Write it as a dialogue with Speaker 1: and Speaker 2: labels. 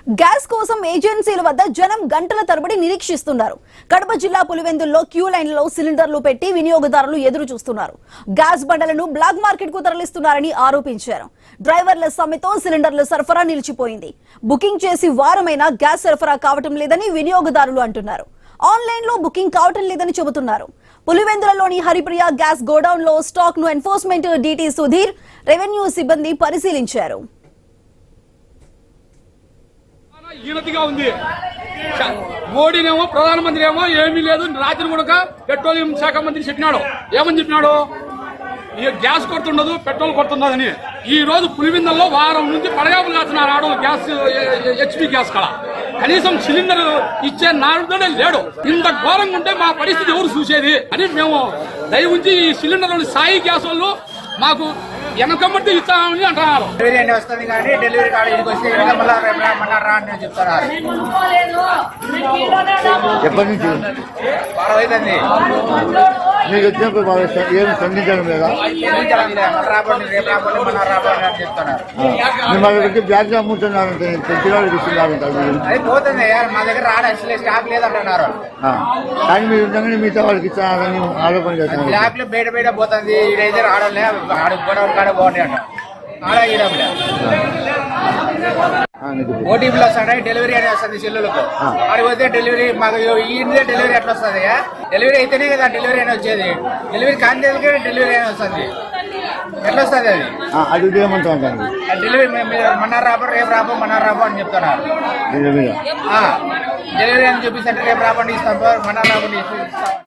Speaker 1: Gas కోసం ఏజెన్సీల వద్ద జనం గంటల తరబడి నిరీక్షిస్తున్నారు. కడప జిల్లా పులివెందుల్లో క్యూ లైన్లలో సిలిండర్లు పెట్టి వినియోగదారులు ఎదురు చూస్తున్నారు. గ్యాస్ బండలను బ్లాక్ మార్కెట్ కు తరలిస్తున్నారని ఆరోపించారు. డ్రైవర్ల సమ్మెతో సిలిండర్ల సరఫరా నిలిచిపోయింది. బుకింగ్ చేసి వారమైనా గ్యాస్ సరఫరా కావటం లేదని వినియోగదారులు అంటున్నారు. ఆన్లైన్ లో బుకింగ్ కావటం లేదని చెబుతున్నారు. పులివెందులలోని హరిప్రియ గ్యాస్ గోడౌన్ లో స్టాక్ ను ఎన్ఫోర్స్మెంట్ డీటీ సుధీర్, రెవెన్యూ సిబ్బంది పరిశీలించారు.
Speaker 2: మోడీనేమో ప్రధానమంత్రి ఏమో ఏమీ లేదు, రాత్రి కూడా పెట్రోలియం శాఖ మంత్రి చెప్పినాడు. ఏమని చెప్పినాడు? ఈ గ్యాస్ కొడుతుండదు, పెట్రోల్ కొడుతున్నదని. ఈ రోజు పులివెందుల్లో వారం నుంచి పడగాపులు కాస్తున్నారు ఆడవాళ్ళు. గ్యాస్ హెచ్పి గ్యాస్ కళ కనీసం సిలిండర్ ఇచ్చే నాడుతోనే లేడు. ఇంత ఘోరంగా ఉంటే మా పరిస్థితి ఎవరు చూసేది అని మేము దయ ఉంచి ఈ సిలిండర్ సాయి గ్యాస్ వాళ్ళు మాకు వెనకమ్మటి ఇస్తామని అంటున్నారు.
Speaker 3: డెలివరీ వస్తుంది కానీ డెలివరీ కార్డు ఇంటికి వస్తే వెనకమన్నారా అని చెప్తున్నారు.
Speaker 4: ఎప్పటి నుంచి
Speaker 3: అవుతుంది
Speaker 4: మీకు వచ్చినప్పుడు ఏం స్పందించడం లేదా?
Speaker 3: రాబడి రేపు రాబడి మన రాబడి అని చెప్తున్నారు.
Speaker 4: మిమ్మల్ని బ్యాగ్ అమ్ముతున్నారంటే తెలిసిన వాళ్ళకి ఇస్తున్నారంటారు.
Speaker 3: అది పోతుంది, మా దగ్గర రాడు స్టాక్ లేదంటున్నారు.
Speaker 4: కానీ మీరు ఉండగానే మిగతా వాళ్ళకి ఇస్తున్నారని ఆరోపణ చేస్తున్నారు.
Speaker 3: బ్లాక్ లో బయట బయట పోతుంది. ఈడైతే ఆడలే ఆడ బాగుంటాయి అంట. ఆడ ఈడలే ఓటీపీలో వస్తాయి. డెలివరీ అని వస్తుంది సెల్లులకు. ఆడికి పోతే డెలివరీ మాకు ఈయనదే డెలివరీ ఎట్లా వస్తుంది? డెలివరీ అయితేనే కదా డెలివరీ అని వచ్చేది. డెలివరీ కాని డెలివరీ అని వస్తుంది. ఎట్లా వస్తుంది అది?
Speaker 4: అది ఏమంటారు?
Speaker 3: డెలివరీ మన్నారు రాబో రేపు రాబో మన్నారు రాబో అని చెప్తున్నారు. డెలివరీ అని చూపిస్తే రేపు రాబండి ఇస్తాం, మన్నారు రాబండి ఇస్తాం.